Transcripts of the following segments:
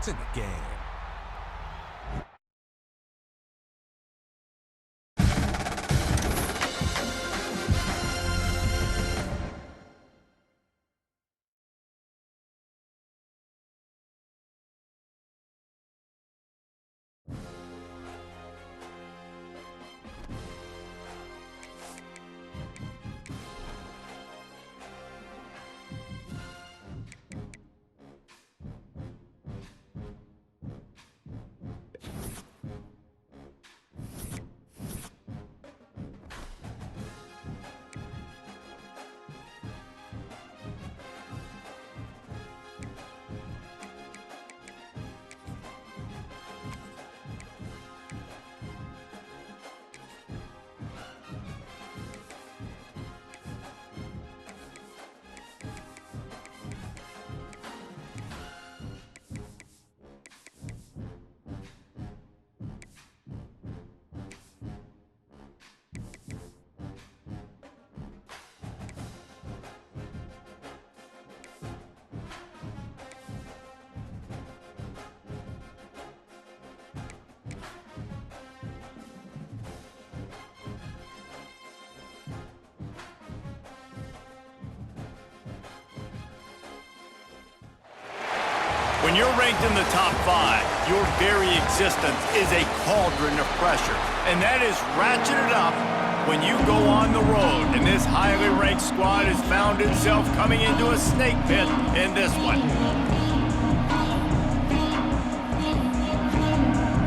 points in the game. When you're ranked in the top 5, your very existence is a cauldron of pressure. And that is ratcheted up when you go on the road. And this highly ranked squad has found itself coming into a snake pit in this one.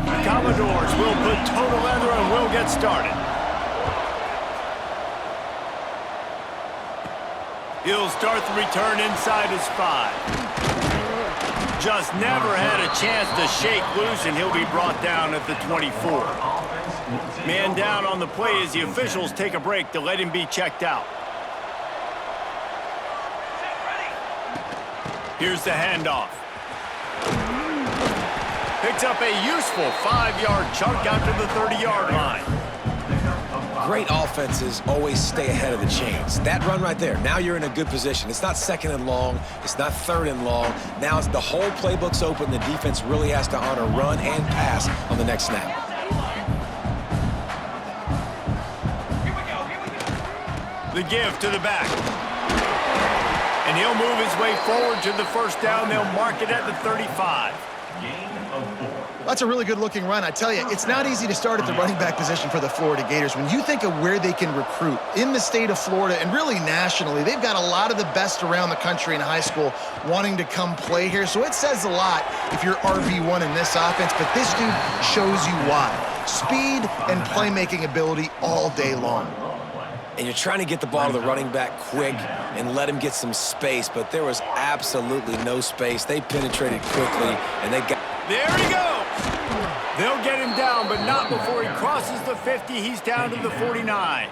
The Commodores will put toe to leather and will get started. He'll start the return inside his 5. Just never had a chance to shake loose, and he'll be brought down at the 24. Man down on the play as the officials take a break to let him be checked out. Here's the handoff. Picks up a useful 5-yard chunk out to the 30-yard line. Great offenses always stay ahead of the chains. That run right there, now you're in a good position. It's not second and long. It's not third and long. Now it's the whole playbook's open. The defense really has to honor run and pass on the next snap. The give to the back. And he'll move his way forward to the first down. They'll mark it at the 35. That's a really good-looking run. I tell you, it's not easy to start at the running back position for the Florida Gators. When you think of where they can recruit in the state of Florida and really nationally, they've got a lot of the best around the country in high school wanting to come play here. So it says a lot if you're RB1 in this offense, but this dude shows you why. Speed and playmaking ability all day long. And you're trying to get the ball to the running back quick and let him get some space, but there was absolutely no space. They penetrated quickly, and they got... There he goes! They'll get him down, but not before he crosses the 50. He's down to the 49.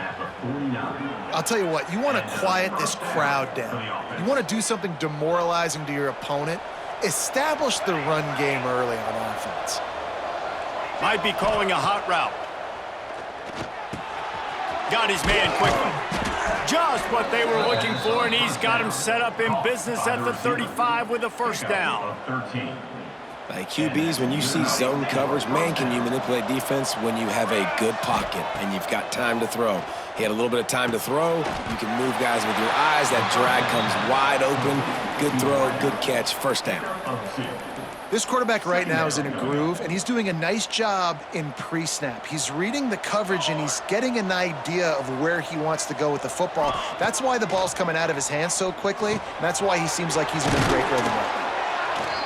I'll tell you what, you want to quiet this crowd down. You want to do something demoralizing to your opponent. Establish the run game early on offense. Might be calling a hot route. Got his man quickly. Just what they were looking for, and he's got him set up in business at the 35 with a first down. Like QBs, when you see zone coverage, man, can you manipulate defense when you have a good pocket and you've got time to throw. He had a little bit of time to throw. You can move guys with your eyes. That drag comes wide open. Good throw, good catch, first down. This quarterback right now is in a groove, and he's doing a nice job in pre-snap. He's reading the coverage, and he's getting an idea of where he wants to go with the football. That's why the ball's coming out of his hands so quickly, and that's why he seems like he's in a great rhythm right now.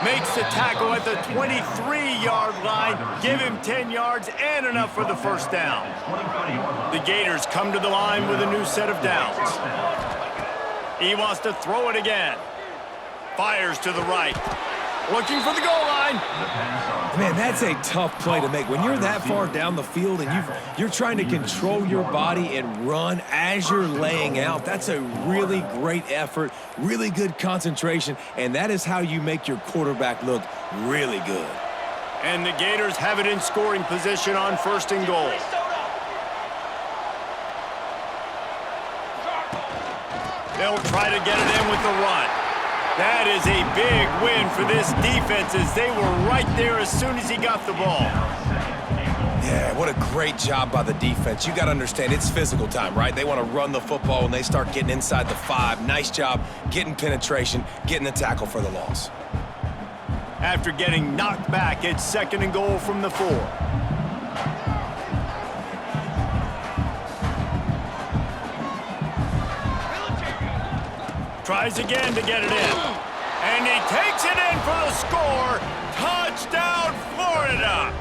Makes the tackle at the 23-yard line. Give him 10 yards and enough for the first down. The Gators come to the line with a new set of downs. He wants to throw it again. Fires to the right. Looking for the goal line. Man, that's a tough play to make. When you're that far down the field and you're trying to control your body and run as you're laying out, that's a really great effort, really good concentration, and that is how you make your quarterback look really good. And the Gators have it in scoring position on first and goal. They'll try to get it in with the run. That is a big win for this defense as they were right there as soon as he got the ball. Yeah, what a great job by the defense. You got to understand, it's physical time, right? They want to run the football when they start getting inside the 5. Nice job getting penetration, getting the tackle for the loss. After getting knocked back, it's 2nd and goal from the 4. Tries again to get it in. And he takes it in for the score. Touchdown, Florida!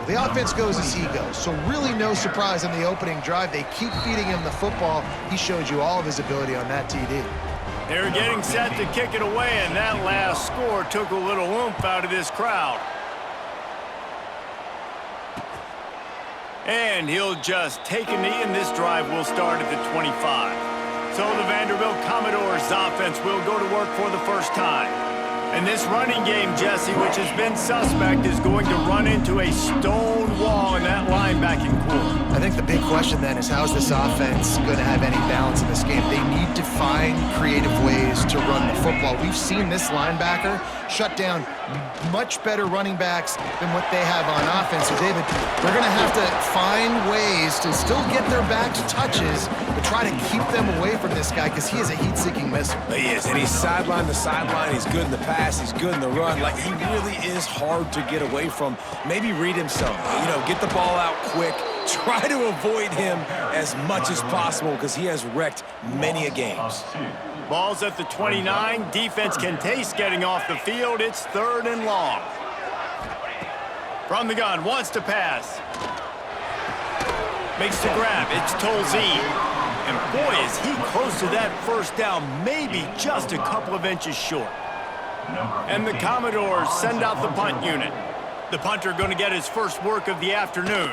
The offense goes as he goes, so really no surprise in the opening drive. They keep feeding him the football. He showed you all of his ability on that TD. They're getting set to kick it away, and that last score took a little oomph out of this crowd. And he'll just take a knee, and this drive will start at the 25. So the Vanderbilt Commodores offense will go to work for the first time. And this running game, Jesse, which has been suspect, is going to run into a stone wall in that linebacking core. I think the big question then is, how's this offense going to have any balance in this game? They need to find creative ways to run the football. We've seen this linebacker shut down much better running backs than what they have on offense. So, David, they're going to have to find ways to still get their backs touches, but try to keep them away from this guy because he is a heat-seeking missile. He is, and he's sideline to sideline. He's good in the pass. He's good in the run. Like, he really is hard to get away from. Maybe read him some. You know, get the ball out quick. Try to avoid him as much as possible because he has wrecked many a games. Ball's at the 29. Defense can taste getting off the field. It's 3rd and long. From the gun, wants to pass. Makes the grab. It's Tolzien. And boy, is he close to that first down, maybe just a couple of inches short. And the Commodores send out the punt unit. The punter going to get his first work of the afternoon.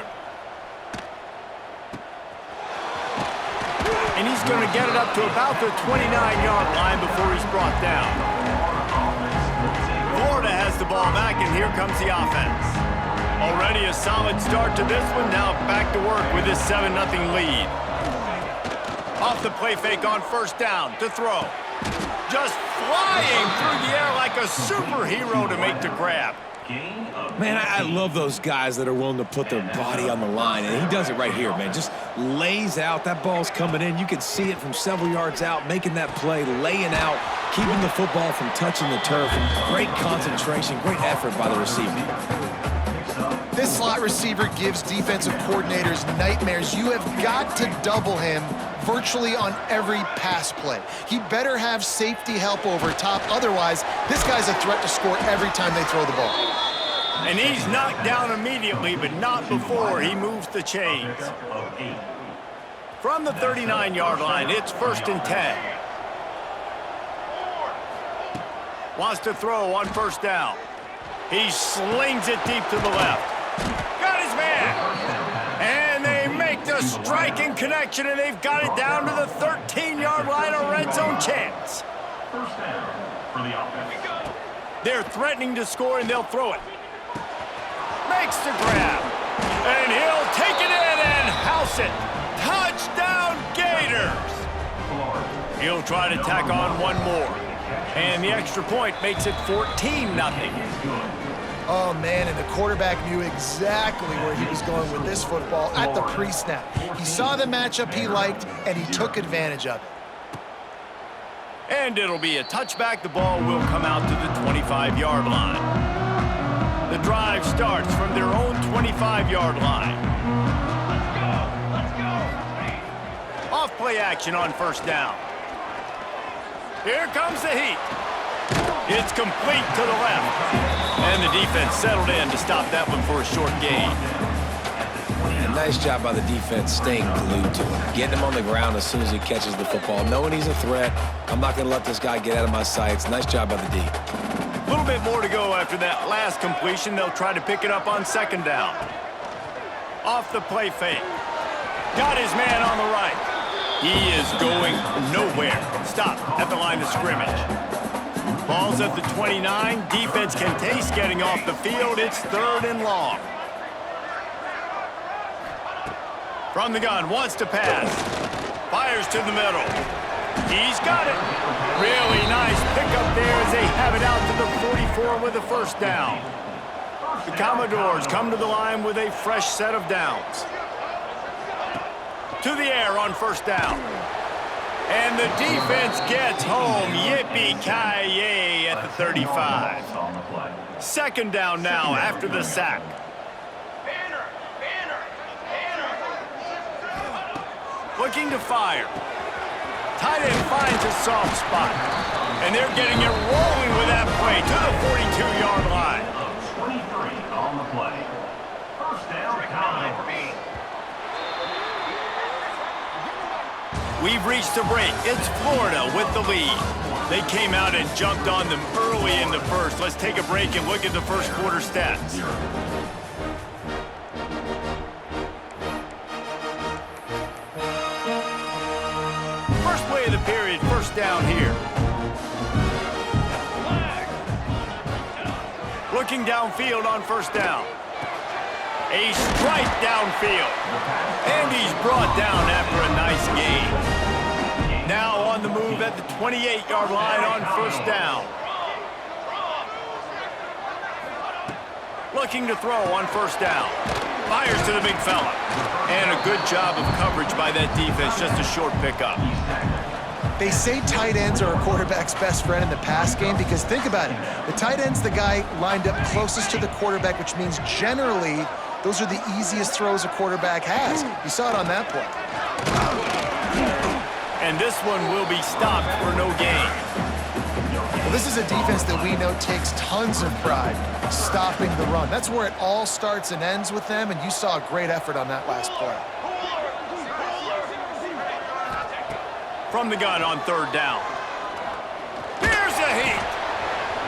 And he's going to get it up to about the 29-yard line before he's brought down. Florida has the ball back, and here comes the offense. Already a solid start to this one. Now back to work with this 7-0 lead. Off the play fake on first down to throw. Just flying through the air like a superhero to make the grab. Man, I love those guys that are willing to put their body on the line, and he does it right here, man. Just lays out. That ball's coming in. You can see it from several yards out, making that play, laying out, keeping the football from touching the turf. Great concentration, great effort by the receiver. This slot receiver gives defensive coordinators nightmares. You have got to double him virtually on every pass play. He better have safety help over top. Otherwise, this guy's a threat to score every time they throw the ball. And he's knocked down immediately, but not before he moves the chains. From the 39-yard line, it's 1st and 10. Wants to throw on first down. He slings it deep to the left. Got his man. And they make the striking connection, and they've got it down to the 13-yard line, a red zone chance. First down for the offense. They're threatening to score, and they'll throw it. Makes the grab. And he'll take it in and house it. Touchdown, Gators. He'll try to tack on one more. And the extra point makes it 14-0. Oh, man, and the quarterback knew exactly where he was going with this football at the pre-snap. He saw the matchup he liked, and he took advantage of it. And it'll be a touchback. The ball will come out to the 25-yard line. The drive starts from their own 25-yard line. Let's go. Off play action on first down. Here comes the heat. It's complete to the left. And the defense settled in to stop that one for a short gain. And nice job by the defense staying glued to him. Getting him on the ground as soon as he catches the football. Knowing he's a threat. I'm not going to let this guy get out of my sights. Nice job by the D. A little bit more to go after that last completion. They'll try to pick it up on second down. Off the play fake. Got his man on the right. He is going nowhere. Stop at the line of scrimmage. Ball's at the 29. Defense can taste getting off the field. It's 3rd and long. From the gun, wants to pass. Fires to the middle. He's got it. Really nice pickup there as they have it out to the 44 with a first down. The Commodores come to the line with a fresh set of downs. To the air on first down. And the defense gets home. Yippee-ki-yay at the 35. Second down now after the sack. Looking to fire. Tight end finds a soft spot. And they're getting it rolling with that play to the 42-yard line. 23 on the play. First down, Commodores. We've reached a break. It's Florida with the lead. They came out and jumped on them early in the first. Let's take a break and look at the first quarter stats. First play of the period, first down here. Looking downfield on first down. A strike downfield. And he's brought down after a nice gain. Now on the move at the 28-yard line on first down. Looking to throw on first down. Fires to the big fella. And a good job of coverage by that defense. Just a short pickup. They say tight ends are a quarterback's best friend in the pass game because think about it. The tight end's the guy lined up closest to the quarterback, which means generally those are the easiest throws a quarterback has. You saw it on that play. And this one will be stopped for no gain. Well, this is a defense that we know takes tons of pride stopping the run. That's where it all starts and ends with them, and you saw a great effort on that last play. From the gun on third down. Here's a heat.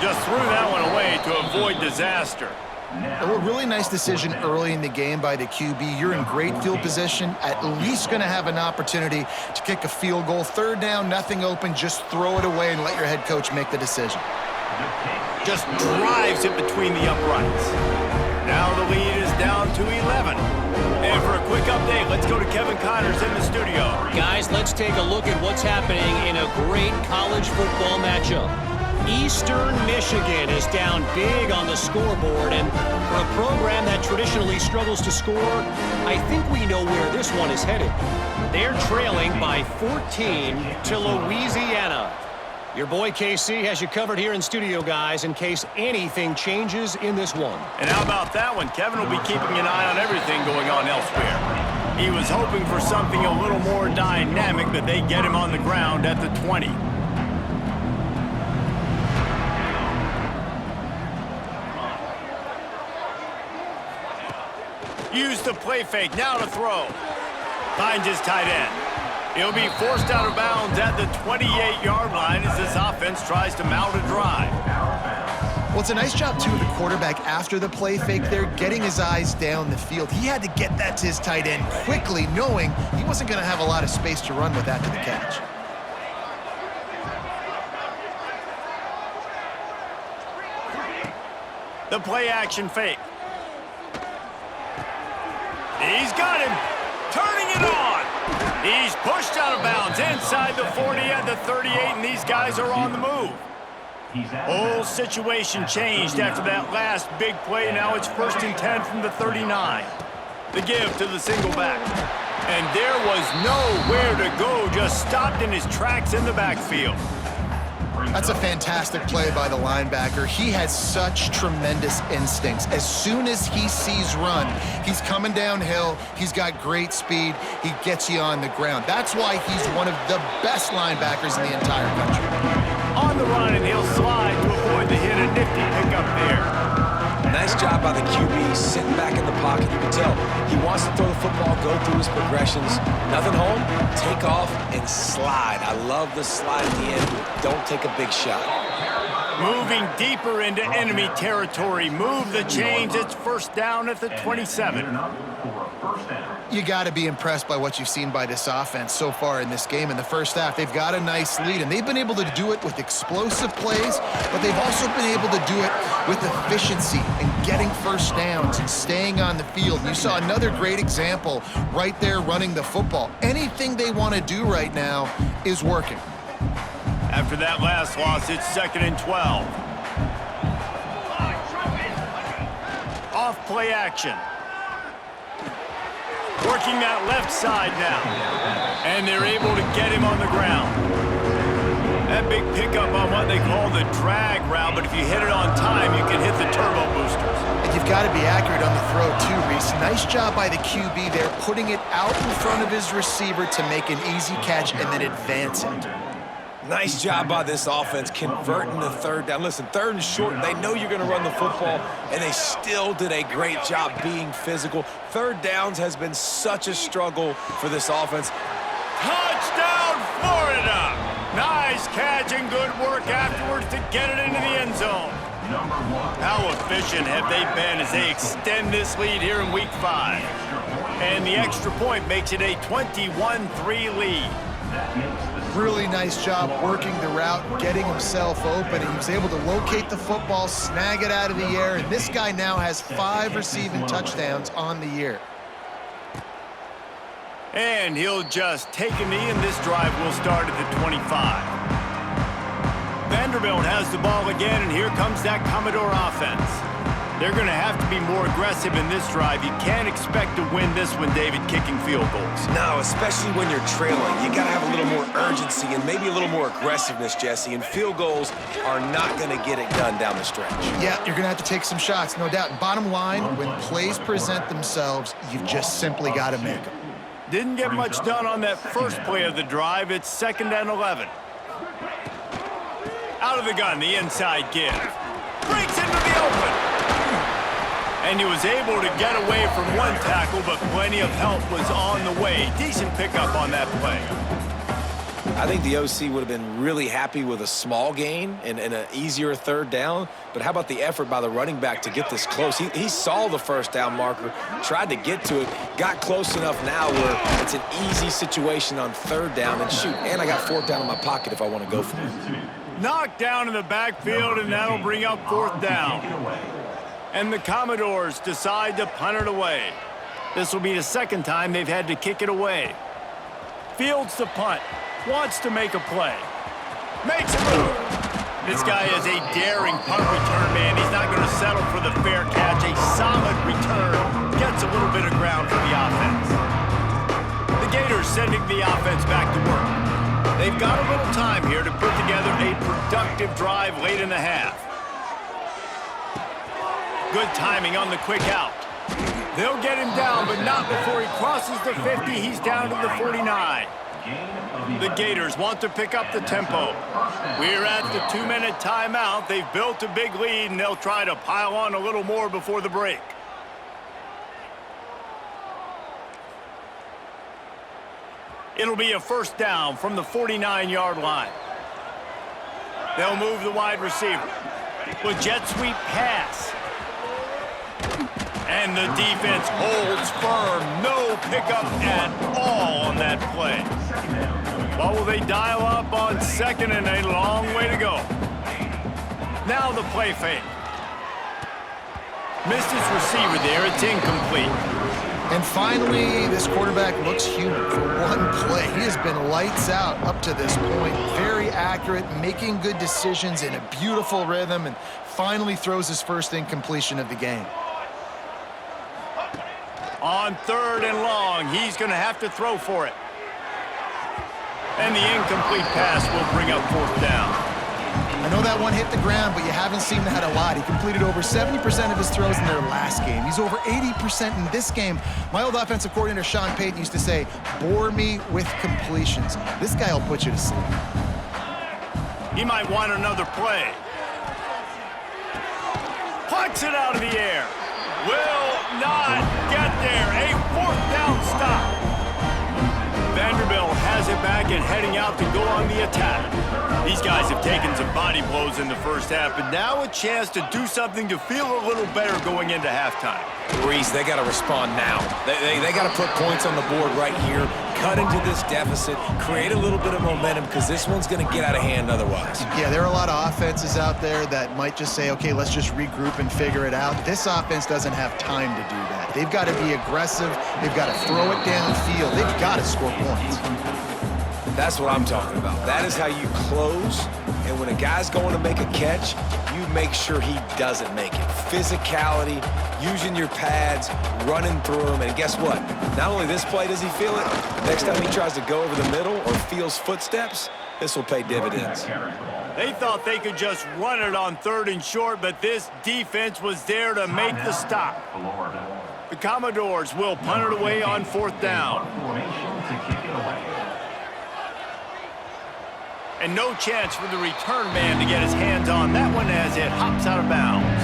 Just threw that one away to avoid disaster. A really nice decision early in the game by the QB. You're in great field position, at least going to have an opportunity to kick a field goal. Third down, nothing open, just throw it away and let your head coach make the decision. Just drives it between the uprights. Now the lead is down to 11. And for a quick update, let's go to Kevin Connors in the studio. Guys, let's take a look at what's happening in a great college football matchup. Eastern Michigan is down big on the scoreboard, and for a program that traditionally struggles to score, I think we know where this one is headed. They're trailing by 14 to Louisiana. Your boy KC has you covered here in studio, guys, in case anything changes in this one. And how about that one? Kevin will be keeping an eye on everything going on elsewhere. He was hoping for something a little more dynamic, but they get him on the ground at the 20. Use the play fake, now to throw. Finds his tight end. He'll be forced out of bounds at the 28-yard line as this offense tries to mount a drive. Well, it's a nice job, too, of the quarterback after the play fake there, getting his eyes down the field. He had to get that to his tight end quickly, knowing he wasn't going to have a lot of space to run with that to the catch. The play action fake. He's got him. Turning it on. He's pushed out of bounds inside the 40 at the 38, and these guys are on the move. Whole situation changed after that last big play. Now it's 1st and 10 from the 39. The give to the single back. And there was nowhere to go, just stopped in his tracks in the backfield. That's a fantastic play by the linebacker. He has such tremendous instincts. As soon as he sees run, he's coming downhill. He's got great speed. He gets you on the ground. That's why he's one of the best linebackers in the entire country. On the run, and he'll slide to avoid the hit. A nifty pickup there. Nice job by the QB, sitting back in the pocket. You can tell he wants to throw the football, go through his progressions. Nothing home, take off, and slide. I love the slide at the end. Don't take a big shot. Moving deeper into enemy territory. Move the chains. It's first down at the 27. You got to be impressed by what you've seen by this offense so far in this game. In the first half, they've got a nice lead, and they've been able to do it with explosive plays, but they've also been able to do it with efficiency and getting first downs and staying on the field. You saw another great example right there running the football. Anything they want to do right now is working. After that last loss, it's 2nd and 12. Off play action. Working that left side now. And they're able to get him on the ground. That big pickup on what they call the drag route, but if you hit it on time, you can hit the turbo boosters. And you've got to be accurate on the throw too, Reese. Nice job by the QB there, putting it out in front of his receiver to make an easy catch and then advance it. Nice job by this offense converting the third down. Listen, 3rd and short, they know you're going to run the football, and they still did a great job being physical. 3rd downs has been such a struggle for this offense. Touchdown, Florida! Nice catch and good work afterwards to get it into the end zone. How efficient have they been as they extend this lead here in Week 5? And the extra point makes it a 21-3 lead. Really nice job working the route, getting himself open, and he was able to locate the football, snag it out of the air, and this guy now has 5 receiving touchdowns on the year. And he'll just take a knee, and this drive will start at the 25. Vanderbilt has the ball again, and here comes that Commodore offense. They're going to have to be more aggressive in this drive. You can't expect to win this one, David, kicking field goals. No, especially when you're trailing. You got to have a little more urgency and maybe a little more aggressiveness, Jesse, and field goals are not going to get it done down the stretch. Yeah, you're going to have to take some shots, no doubt. Bottom line, when plays present themselves, you've just simply got to make them. Didn't get much done on that first play of the drive. It's 2nd and 11. Out of the gun, the inside give. Breaks into the open. And he was able to get away from one tackle, but plenty of help was on the way. Decent pickup on that play. I think the OC would have been really happy with a small gain and an easier 3rd down. But how about the effort by the running back to get this close? He saw the 1st down marker, tried to get to it, got close enough now where it's an easy situation on 3rd down. And shoot, and I got 4th down in my pocket if I want to go for it. Knocked down in the backfield, and that'll bring up 4th down. And the Commodores decide to punt it away. This will be the 2nd time they've had to kick it away. Fields the punt. Wants to make a play. Makes a move. This guy is a daring punt return man. He's not going to settle for the fair catch. A solid return. Gets a little bit of ground for the offense. The Gators sending the offense back to work. They've got a little time here to put together a productive drive late in the half. Good timing on the quick out. They'll get him down, but not before he crosses the 50. He's down to the 49. The Gators want to pick up the tempo. We're at the 2-minute timeout. They've built a big lead, and they'll try to pile on a little more before the break. It'll be a 1st down from the 49-yard line. They'll move the wide receiver. With jet sweep pass. And the defense holds firm. No pickup at all on that play. What will they dial up on 2nd and a long way to go? Now the play fake. Missed his receiver there. It's incomplete. And finally, this quarterback looks human for one play. He has been lights out up to this point. Very accurate, making good decisions in a beautiful rhythm, and finally throws his first incompletion of the game. On 3rd and long, he's going to have to throw for it. And the incomplete pass will bring up 4th down. I know that one hit the ground, but you haven't seen that a lot. He completed over 70% of his throws in their last game. He's over 80% in this game. My old offensive coordinator, Sean Payton, used to say, bore me with completions. This guy will put you to sleep. He might want another play. Plucks it out of the air. Will not get there. A 4th down stop. Vanderbilt has it back and heading out to go on the attack. These guys have taken some body blows in the first half, but now a chance to do something to feel a little better going into halftime. Reese, they got to respond now. They got to put points on the board right here, cut into this deficit, create a little bit of momentum, because this one's going to get out of hand otherwise. Yeah, there are a lot of offenses out there that might just say, okay, let's just regroup and figure it out. This offense doesn't have time to do that. They've got to be aggressive. They've got to throw it downfield. They've got to score points. That's what I'm talking about. That is how you close. And when a guy's going to make a catch, you make sure he doesn't make it. Physicality, using your pads, running through them. And guess what? Not only this play does he feel it, next time he tries to go over the middle or feels footsteps, this will pay dividends. They thought they could just run it on 3rd and short, but this defense was there to make the stop. The Commodores will punt it away on 4th down. And no chance for the return man to get his hands on that one as it hops out of bounds.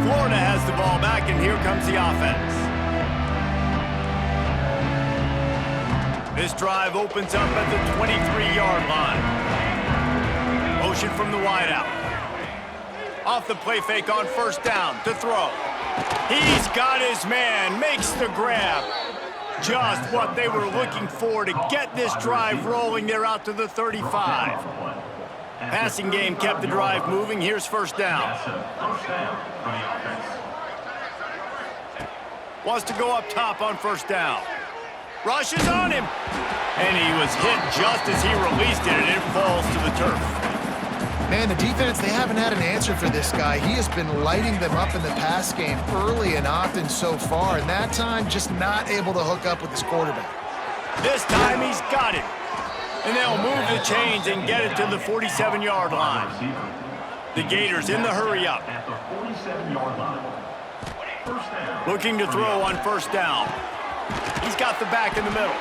Florida has the ball back, and here comes the offense. This drive opens up at the 23-yard line. Motion from the wideout. Off the play fake on 1st down to throw. He's got his man, makes the grab. Just what they were looking for to get this drive rolling. They're out to the 35. Passing game kept the drive moving. Here's 1st down. Wants to go up top on 1st down. Rushes on him. And he was hit just as he released it, and it falls to the turf. Man, the defense, they haven't had an answer for this guy. He has been lighting them up in the pass game early and often so far, and that time just not able to hook up with his quarterback. This time he's got it. And they'll move the chains and get it to the 47-yard line. The Gators in the hurry-up. Looking to throw on 1st down. He's got the back in the middle.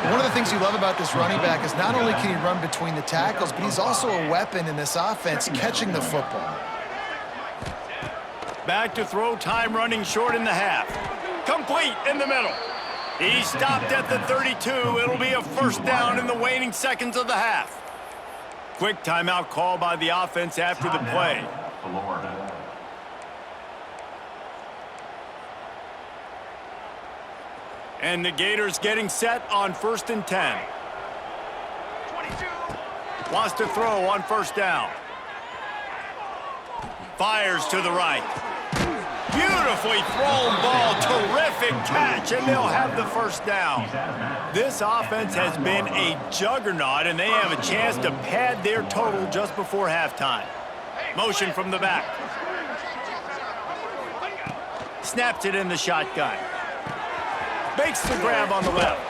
One of the things you love about this running back is not only can he run between the tackles, but he's also a weapon in this offense catching the football. Back to throw, time running short in the half. Complete in the middle. He stopped at the 32. It'll be a 1st down in the waning seconds of the half. Quick timeout call by the offense after the play. And the Gators getting set on 1st and 10. Wants to throw on 1st down. Fires to the right. Beautifully thrown ball. Terrific catch, and they'll have the 1st down. This offense has been a juggernaut, and they have a chance to pad their total just before halftime. Motion from the back. Snaps it in the shotgun. Makes the grab on the left.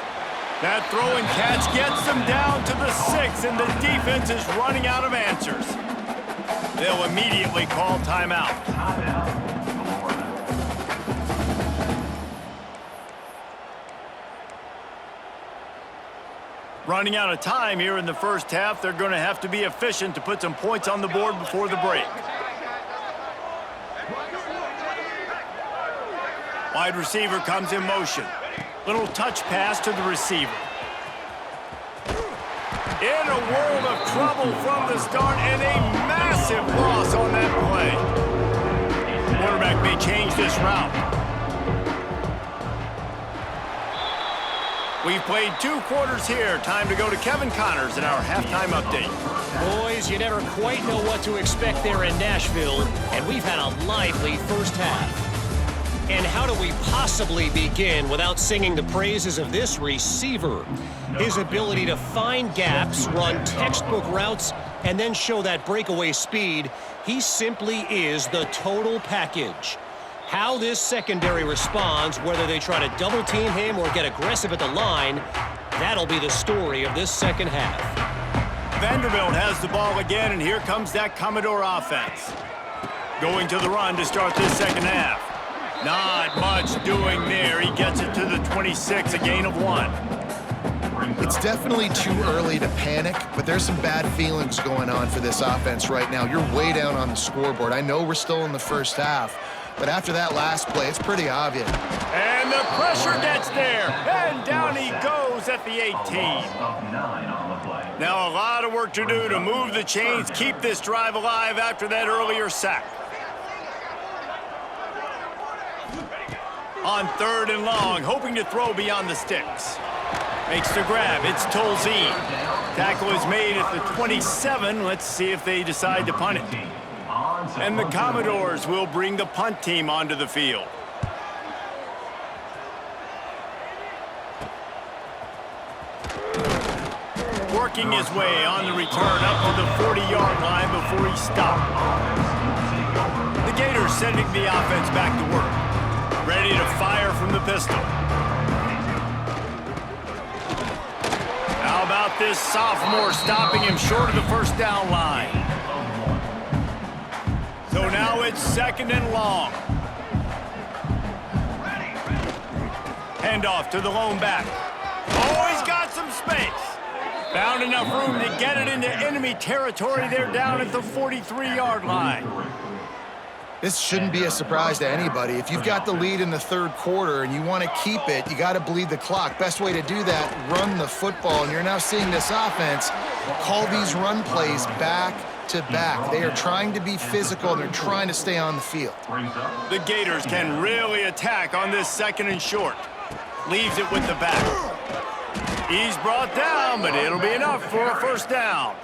That throw and catch gets them down to the 6, and the defense is running out of answers. They'll immediately call timeout. Running out of time here in the 1st half. They're going to have to be efficient to put some points on the board before the break. Wide receiver comes in motion. Little touch pass to the receiver. In a world of trouble from the start, and a massive loss on that play. Quarterback may change this route. We've played 2 quarters here. Time to go to Kevin Connors in our halftime update. Boys, you never quite know what to expect there in Nashville, and we've had a lively 1st half. And how do we possibly begin without singing the praises of this receiver? His ability to find gaps, run textbook routes, and then show that breakaway speed. He simply is the total package. How this secondary responds, whether they try to double team him or get aggressive at the line, that'll be the story of this 2nd half. Vanderbilt has the ball again, and here comes that Commodore offense. Going to the run to start this 2nd half. Not much doing there. He gets it to the 26, a gain of 1. It's definitely too early to panic, but there's some bad feelings going on for this offense right now. You're way down on the scoreboard. I know we're still in the 1st half, but after that last play, it's pretty obvious. And the pressure gets there, and down he goes at the 18. Now a lot of work to do to move the chains, keep this drive alive after that earlier sack. On 3rd and long, hoping to throw beyond the sticks. Makes the grab. It's Tolzien. Tackle is made at the 27. Let's see if they decide to punt it. And the Commodores will bring the punt team onto the field. working his way on the return up to the 40-yard line before he stopped. The Gators sending the offense back to work. Ready to fire from the pistol. How about this sophomore stopping him short of the first down line? So now it's 2nd and long. Handoff to the lone back. Oh, he's got some space. Found enough room to get it into enemy territory. They're down at the 43-yard line. This shouldn't be a surprise to anybody. If you've got the lead in the 3rd quarter and you want to keep it, you got to bleed the clock. Best way to do that, run the football. And you're now seeing this offense call these run plays back to back. They are trying to be physical, and they're trying to stay on the field. The Gators can really attack on this 2nd and short. Leaves it with the back. He's brought down, but it'll be enough for a first down.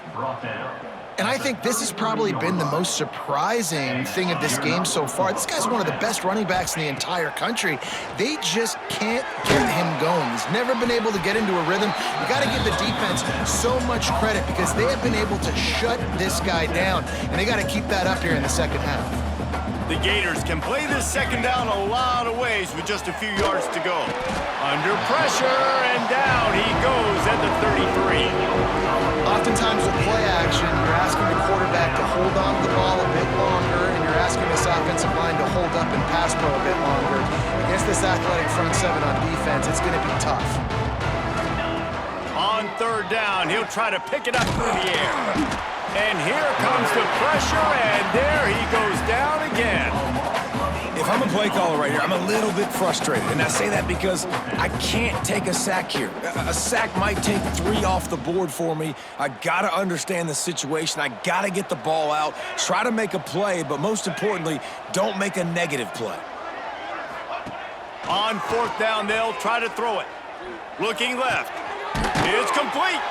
And I think this has probably been the most surprising thing of this game so far. This guy's one of the best running backs in the entire country. They just can't get him going. He's never been able to get into a rhythm. You got to give the defense so much credit because they have been able to shut this guy down, and they got to keep that up here in the 2nd half. The Gators can play this 2nd down a lot of ways with just a few yards to go. Under pressure, and down he goes at the 33. Oftentimes with play action, you're asking the quarterback to hold on to the ball a bit longer, and you're asking this offensive line to hold up and pass pro a bit longer. Against this athletic front 7 on defense, it's going to be tough. On 3rd down, he'll try to pick it up through the air. And here comes the pressure, and there he goes down again. If I'm a play caller right here, I'm a little bit frustrated. And I say that because I can't take a sack here. A sack might take 3 off the board for me. I got to understand the situation. I got to get the ball out, try to make a play, but most importantly, don't make a negative play. On 4th down, they'll try to throw it. Looking left. It's complete.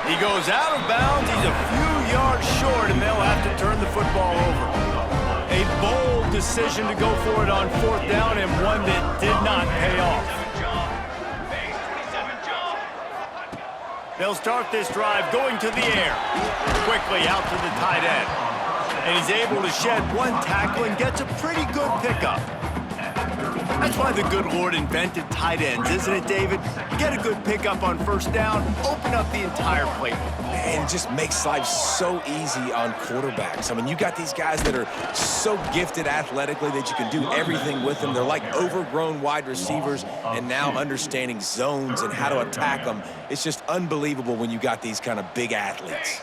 He goes out of bounds. He's a few yards short, and they'll have to turn the football over. A bold decision to go for it on 4th down, and one that did not pay off. They'll start this drive going to the air. Quickly out to the tight end. And he's able to shed one tackle and gets a pretty good pickup. That's why the good Lord invented tight ends, isn't it, David? Get a good pickup on 1st down, open up the entire playbook. Man, it just makes life so easy on quarterbacks. I mean, you got these guys that are so gifted athletically that you can do everything with them. They're like overgrown wide receivers, and now understanding zones and how to attack them. It's just unbelievable when you got these kind of big athletes.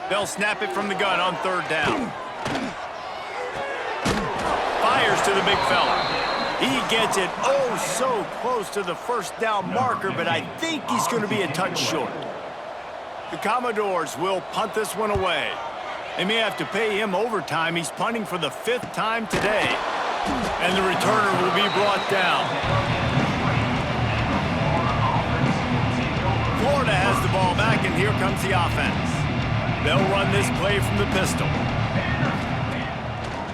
They'll snap it from the gun on 3rd down. Fires to the big fella. He gets it oh so close to the 1st down marker, but I think he's going to be a touch short. The Commodores will punt this one away. They may have to pay him overtime. He's punting for the 5th time today. And the returner will be brought down. Florida has the ball back, and here comes the offense. They'll run this play from the pistol.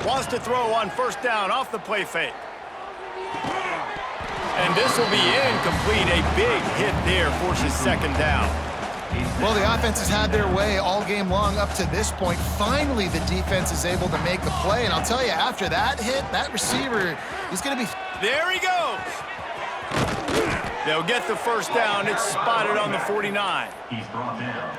Wants to throw on 1st down off the play fake. And this will be incomplete. A big hit there forces 2nd down. Well, the offense has had their way all game long up to this point. Finally, the defense is able to make a play. And I'll tell you, after that hit, that receiver, he's going to be... There he goes. They'll get the 1st down. It's spotted on the 49.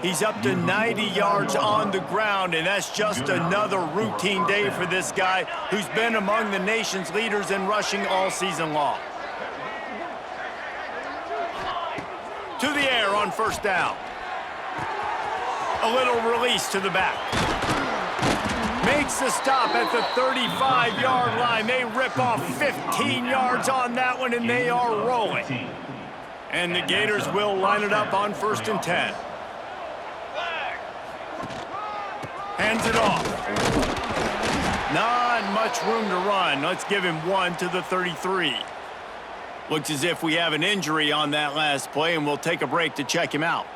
He's up to 90 yards on the ground, and that's just another routine day for this guy who's been among the nation's leaders in rushing all season long. To the air on 1st down. A little release to the back. Makes the stop at the 35-yard line. They rip off 15 yards on that one, and they are rolling. And the Gators will line it up on 1st and 10. Hands it off. Not much room to run. Let's give him 1 to the 33. Looks as if we have an injury on that last play, and we'll take a break to check him out.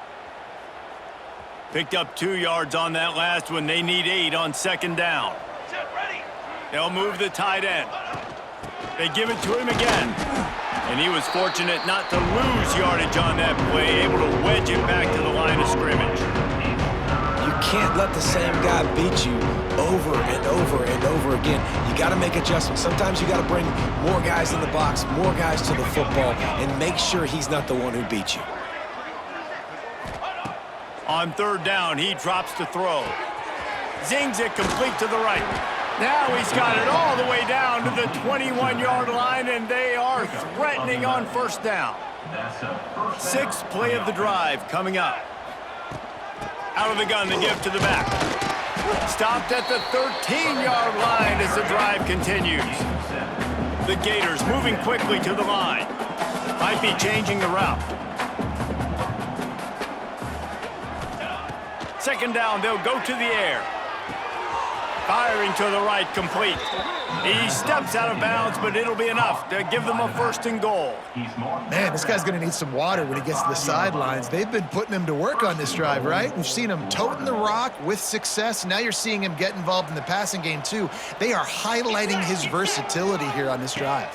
Picked up 2 yards on that last one. They need 8 on 2nd down. They'll move the tight end. They give it to him again. And he was fortunate not to lose yardage on that play, able to wedge it back to the line of scrimmage. You can't let the same guy beat you over and over and over again. You got to make adjustments. Sometimes you got to bring more guys in the box, more guys to the football, and make sure he's not the one who beat you. On third down, he drops to throw. Zings it complete to the right. Now he's got it all the way down to the 21-yard line, and they are threatening on first down. Sixth play of the drive coming up. Out of the gun, the give to the back. Stopped at the 13-yard line as the drive continues. The Gators moving quickly to the line. Might be changing the route. Second down, they'll go to the air. Firing to the right, complete. He steps out of bounds, but it'll be enough to give them a first and goal. Man, this guy's going to need some water when he gets to the sidelines. They've been putting him to work on this drive, right? We've seen him toting the rock with success. Now you're seeing him get involved in the passing game, too. They are highlighting his versatility here on this drive.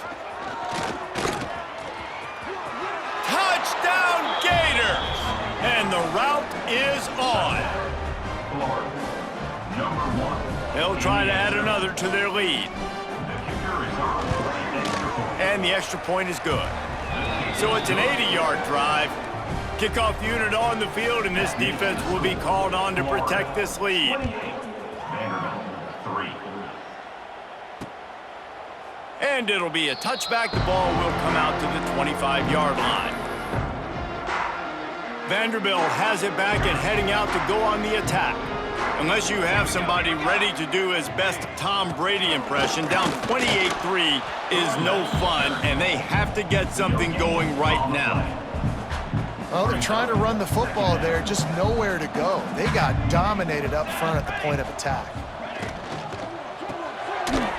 Touchdown, Gators! And the route is on. Number 1. They'll try to add another to their lead. And the extra point is good. So it's an 80-yard drive. Kickoff unit on the field, and this defense will be called on to protect this lead. And it'll be a touchback. The ball will come out to the 25-yard line. Vanderbilt has it back and heading out to go on the attack. Unless you have somebody ready to do his best Tom Brady impression, down 28-3 is no fun, and they have to get something going right now. Well, they're trying to run the football there, just nowhere to go. They got dominated up front at the point of attack.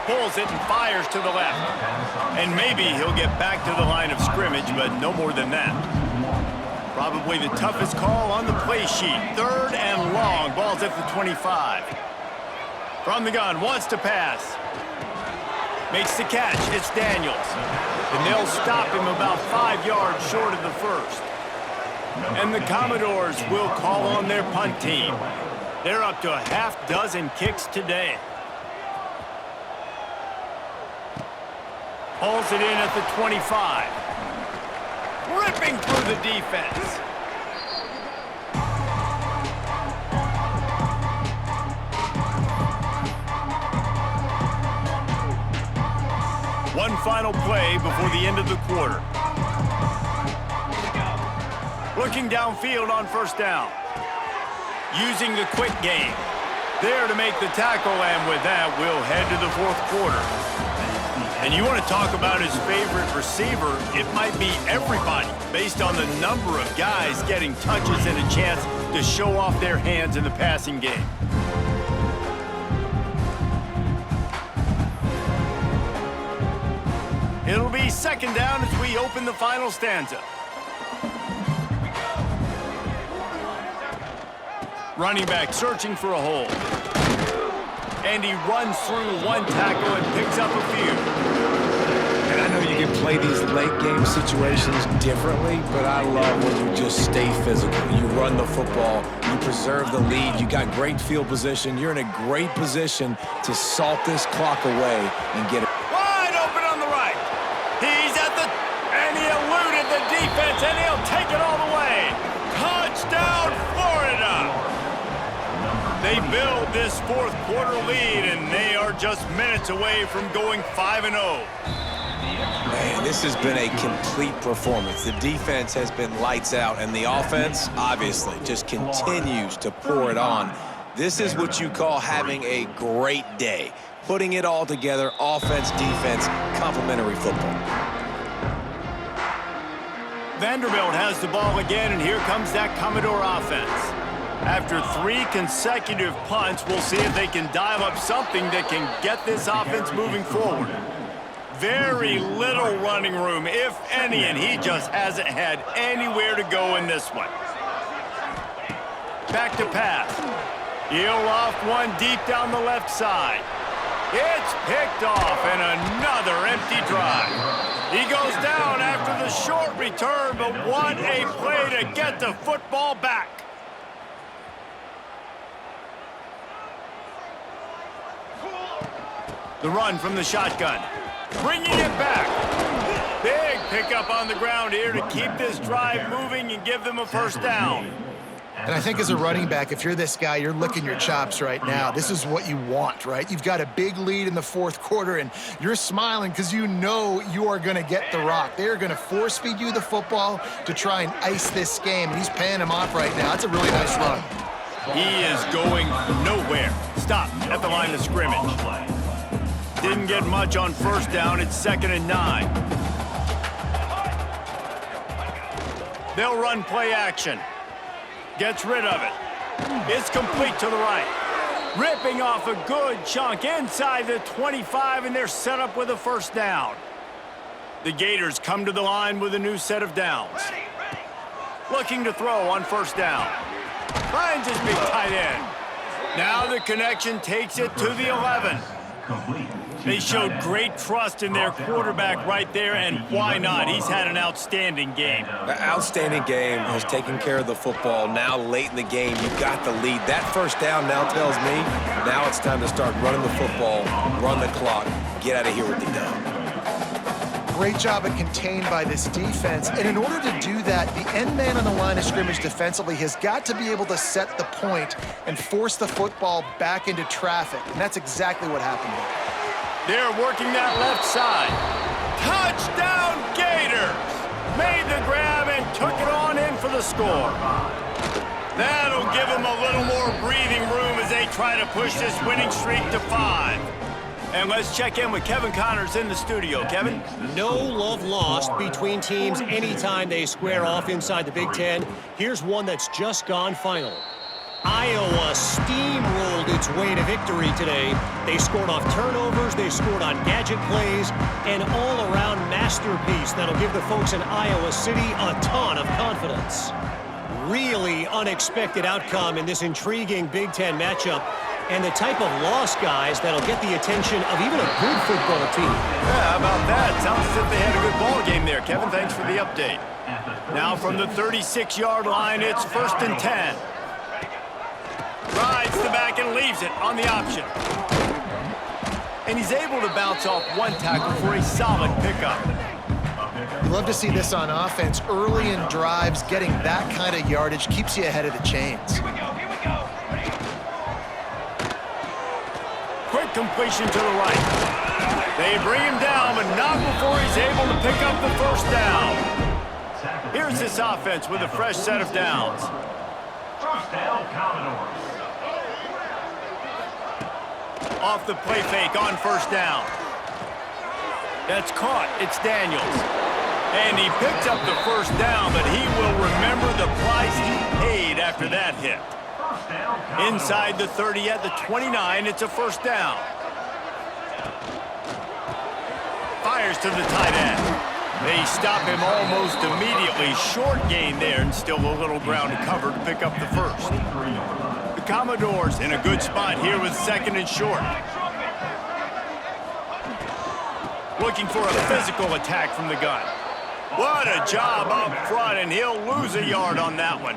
Pulls it and fires to the left. And maybe he'll get back to the line of scrimmage, but no more than that. Probably the toughest call on the play sheet. Third and long. Ball's at the 25. From the gun, wants to pass. Makes the catch. It's Daniels. And they'll stop him about 5 yards short of the first. And the Commodores will call on their punt team. They're up to a half dozen kicks today. Pulls it in at the 25. Ripping through the defense. One final play before the end of the quarter. Looking downfield on first down. Using the quick game. There to make the tackle, and with that, we'll head to the fourth quarter. And you want to talk about his favorite receiver, it might be everybody, based on the number of guys getting touches and a chance to show off their hands in the passing game. It'll be second down as we open the final stanza. Running back searching for a hole. And he runs through one tackle and picks up a few. And I know you can play these late game situations differently, but I love when you just stay physical. You run the football, you preserve the lead, you got great field position, you're in a great position to salt this clock away and get it. Wide open on the right. He's at the, and he eluded the defense, and he'll take it all the way. Touchdown, Florida. They build this fourth quarter lead, and they are just minutes away from going 5-0. Man, this has been a complete performance. The defense has been lights out, and the offense, obviously, just continues to pour it on. This is what you call having a great day. Putting it all together, offense, defense, complementary football. Vanderbilt has the ball again, and here comes that Commodore offense. After 3 consecutive punts, we'll see if they can dial up something that can get this offense moving forward. Very little running room, if any, and he just hasn't had anywhere to go in this one. Back to pass. He'll off one deep down the left side. It's picked off, and another empty drive. He goes down after the short return, but what a play to get the football back. The run from the shotgun. Bringing it back. Big pickup on the ground here to keep this drive moving and give them a first down. And I think as a running back, if you're this guy, you're licking your chops right now. This is what you want, right? You've got a big lead in the fourth quarter, and you're smiling because you know you are going to get the rock. They're going to force feed you the football to try and ice this game, and he's paying him off right now. That's a really nice run. He is going nowhere. Stop at the line of scrimmage. Didn't get much on first down. It's 2nd and 9. They'll run play action. Gets rid of it. It's complete to the right. Ripping off a good chunk inside the 25, and they're set up with a first down. The Gators come to the line with a new set of downs. Looking to throw on first down. Finds his big tight end. Now the connection takes it to the 11. They showed great trust in their quarterback right there, and why not? He's had an outstanding game. Outstanding game. Has taken care of the football. Now late in the game, you got the lead. That first down now tells me now it's time to start running the football, run the clock, get out of here with the dub. Great job of contained by this defense. And in order to do that, the end man on the line of scrimmage defensively has got to be able to set the point and force the football back into traffic. And that's exactly what happened there. They're working that left side. Touchdown Gators! Made the grab and took it on in for the score. That'll give them a little more breathing room as they try to push this winning streak to 5. And let's check in with Kevin Connors in the studio. Kevin? No love lost between teams anytime they square off inside the Big Ten. Here's one that's just gone final. Iowa steamrolled its way to victory today. They scored off turnovers, they scored on gadget plays, an all-around masterpiece that'll give the folks in Iowa City a ton of confidence. Really unexpected outcome in this intriguing Big Ten matchup, and the type of loss, guys, that'll get the attention of even a good football team. Yeah, how about that? Sounds as if they had a good ball game there. Kevin, thanks for the update. Now from the 36-yard line, it's 1st and 10. Rides the back and leaves it on the option. And he's able to bounce off one tackle for a solid pickup. You love to see this on offense. Early in drives, getting that kind of yardage keeps you ahead of the chains. Quick completion to the right. They bring him down, but not before he's able to pick up the first down. Here's this offense with a fresh set of downs. First down, Commodores. Off the play fake on first down. That's caught. It's Daniels. And he picks up the first down, but he will remember the price he paid after that hit. Inside the 30 at the 29, it's a first down. Fires to the tight end. They stop him almost immediately. Short gain there, and still a little ground to cover to pick up the first. The Commodores in a good spot here with 2nd and short. Looking for a physical attack from the gun. What a job up front, and he'll lose a yard on that one.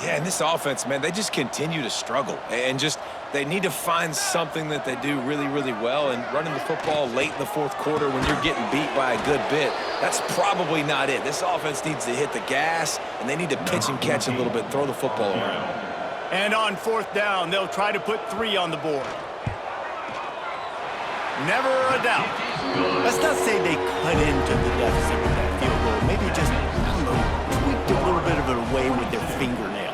Yeah, and this offense, man, they just continue to struggle. And just, they need to find something that they do really, really well. And running the football late in the fourth quarter when you're getting beat by a good bit, that's probably not it. This offense needs to hit the gas, and they need to pitch and catch a little bit, throw the football around. And on 4th down, they'll try to put 3 on the board. Never a doubt. Let's not say they cut into the deficit with that field goal. Maybe just, I don't know, tweaked a little bit of it away with their fingernail.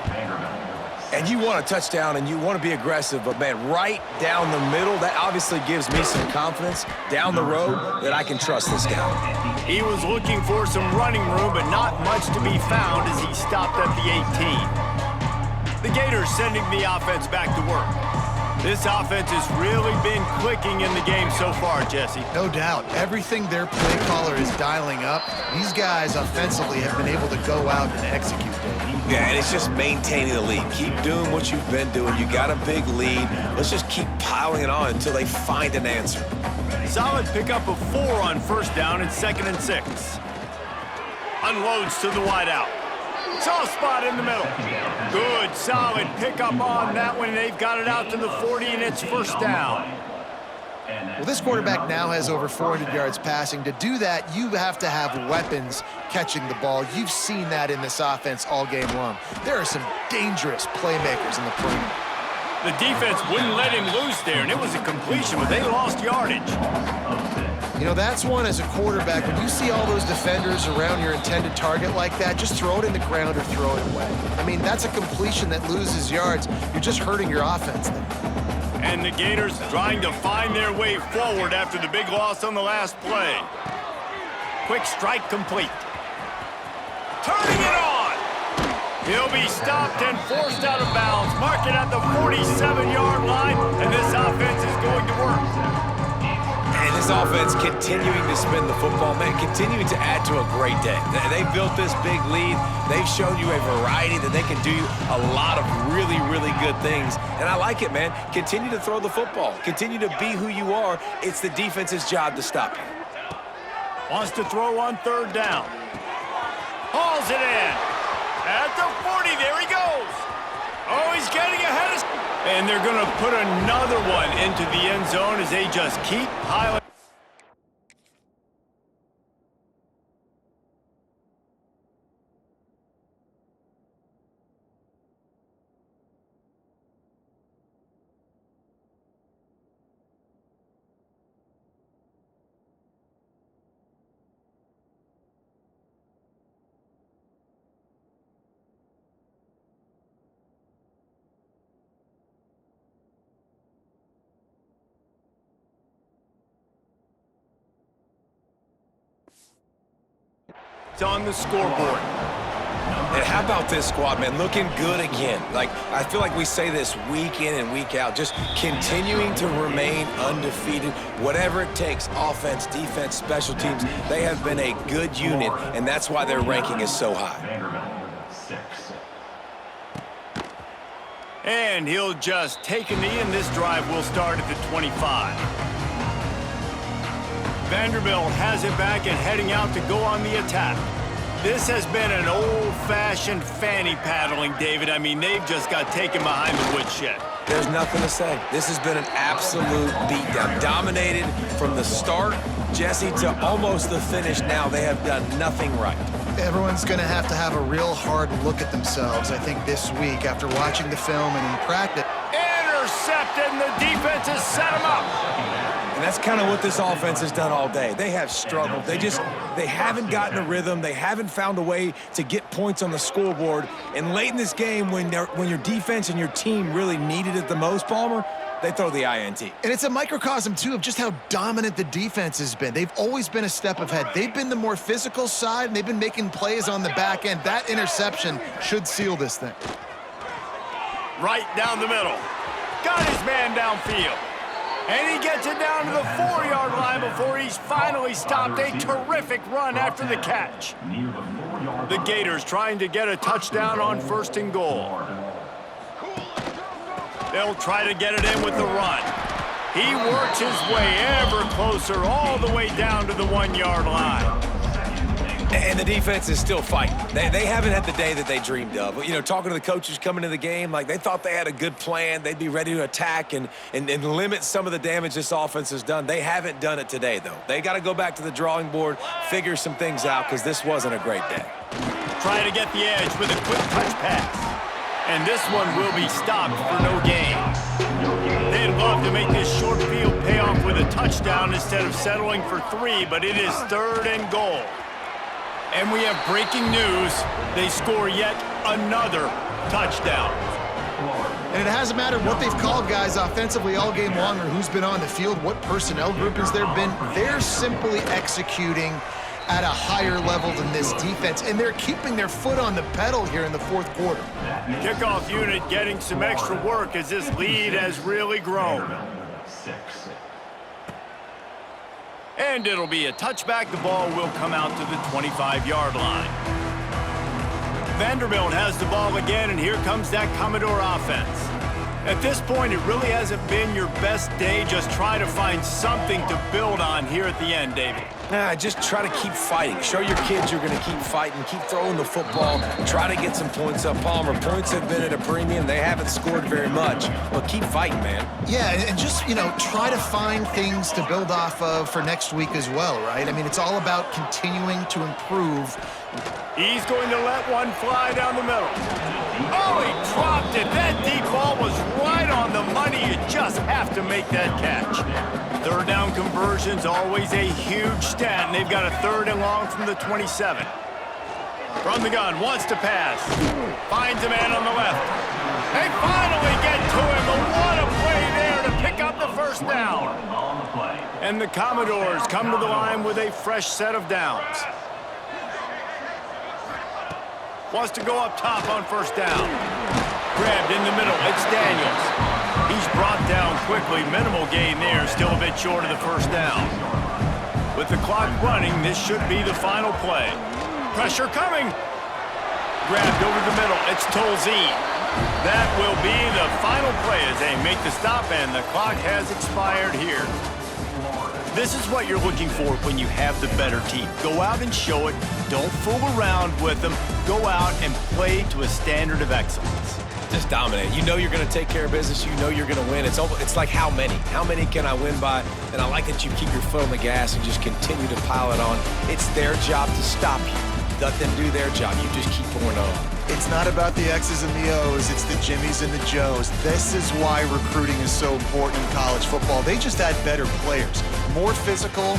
And you want a touchdown and you want to be aggressive, but man, right down the middle, that obviously gives me some confidence down the road that I can trust this guy. He was looking for some running room, but not much to be found as he stopped at the 18. The Gators sending the offense back to work. This offense has really been clicking in the game so far, Jesse. No doubt. Everything their play caller is dialing up, these guys offensively have been able to go out and execute. Yeah, and it's just maintaining the lead. Keep doing what you've been doing. You got a big lead. Let's just keep piling it on until they find an answer. Solid pickup of 4 on first down and 2nd and 6. Unloads to the wideout. Soft spot in the middle. Good, solid pickup on that one. They've got it out to the 40, and it's first down. Well, this quarterback now has over 400 yards passing. To do that, you have to have weapons catching the ball. You've seen that in this offense all game long. There are some dangerous playmakers in the perimeter. The defense wouldn't let him loose there, and it was a completion, but they lost yardage. You know, that's one as a quarterback. When you see all those defenders around your intended target like that, just throw it in the ground or throw it away. I mean, that's a completion that loses yards. You're just hurting your offense there. And the Gators trying to find their way forward after the big loss on the last play. Quick strike complete. Turning it on. He'll be stopped and forced out of bounds. Mark it at the 47-yard line, and this offense is going to work. And this offense continuing to spin the football, man, continuing to add to a great day. They've built this big lead. They've shown you a variety that they can do a lot of really, really good things. And I like it, man. Continue to throw the football. Continue to be who you are. It's the defense's job to stop you. Wants to throw on 3rd down. Hauls it in. At the 40, there he goes. Oh, he's getting ahead of... And they're going to put another one into the end zone as they just keep piling. It's on the scoreboard. And how about this squad, man? Looking good again. Like, I feel like we say this week in and week out, just continuing to remain undefeated. Whatever it takes, offense, defense, special teams, they have been a good unit, and that's why their ranking is so high. And he'll just take a knee, and this drive will start at the 25. Vanderbilt has it back and heading out to go on the attack. This has been an old-fashioned fanny paddling, David. I mean, they've just got taken behind the woodshed. There's nothing to say. This has been an absolute beatdown. Dominated from the start, Jesse, to almost the finish now. They have done nothing right. Everyone's going to have a real hard look at themselves, I think, this week after watching the film and in practice. Intercepted, and the defense has set him up. And that's kind of what this offense has done all day. They have struggled. They haven't gotten a rhythm. They haven't found a way to get points on the scoreboard. And late in this game, when your defense and your team really needed it the most, Palmer, they throw the INT. And it's a microcosm, too, of just how dominant the defense has been. They've always been a step ahead. They've been the more physical side, and they've been making plays on the back end. That interception should seal this thing. Right down the middle. Got his man downfield. And he gets it down to the 4-yard line before he's finally stopped. A terrific run after the catch. The Gators trying to get a touchdown on 1st and goal. They'll try to get it in with the run. He works his way ever closer all the way down to the 1-yard line. And the defense is still fighting. They haven't had the day that they dreamed of. You know, talking to the coaches coming into the game, like they thought they had a good plan. They'd be ready to attack and limit some of the damage this offense has done. They haven't done it today, though. They got to go back to the drawing board, figure some things out, because this wasn't a great day. Try to get the edge with a quick touch pass. And this one will be stopped for no gain. They'd love to make this short field pay off with a touchdown instead of settling for 3, but it is 3rd and goal. And we have breaking news. They score yet another touchdown. And it hasn't mattered what they've called guys offensively all game long or who's been on the field, what personnel group has there been. They're simply executing at a higher level than this defense, and they're keeping their foot on the pedal here in the fourth quarter. Kickoff unit getting some extra work as this lead has really grown. And it'll be a touchback. The ball will come out to the 25-yard line. Vanderbilt has the ball again, and here comes that Commodore offense. At this point, it really hasn't been your best day. Just try to find something to build on here at the end, David. Just try to keep fighting. Show your kids you're going to keep fighting, keep throwing the football, try to get some points up. Palmer, points have been at a premium. They haven't scored very much, but keep fighting, man. Yeah, and just, try to find things to build off of for next week as well, right? I mean, it's all about continuing to improve. He's going to let one fly down the middle. Oh, he dropped it. That deep ball was right on the money. You just have to make that catch. Third down conversion's always a huge stat, and they've got a 3rd and long from the 27. From the gun, wants to pass. Finds a man on the left. They finally get to him, but what a play there to pick up the first down. And the Commodores come to the line with a fresh set of downs. Wants to go up top on first down. Grabbed in the middle. It's Daniels. He's brought down quickly. Minimal gain there. Still a bit short of the first down. With the clock running, this should be the final play. Pressure coming. Grabbed over the middle. It's Tolzien. That will be the final play as they make the stop, and the clock has expired here. This is what you're looking for when you have the better team. Go out and show it. Don't fool around with them. Go out and play to a standard of excellence. Just dominate. You know you're going to take care of business. You know you're going to win. It's like how many? How many can I win by? And I like that you keep your foot on the gas and just continue to pile it on. It's their job to stop you. Let them do their job. You just keep pouring on. It's not about the X's and the O's. It's the Jimmies and the Joes. This is why recruiting is so important in college football. They just add better players, more physical,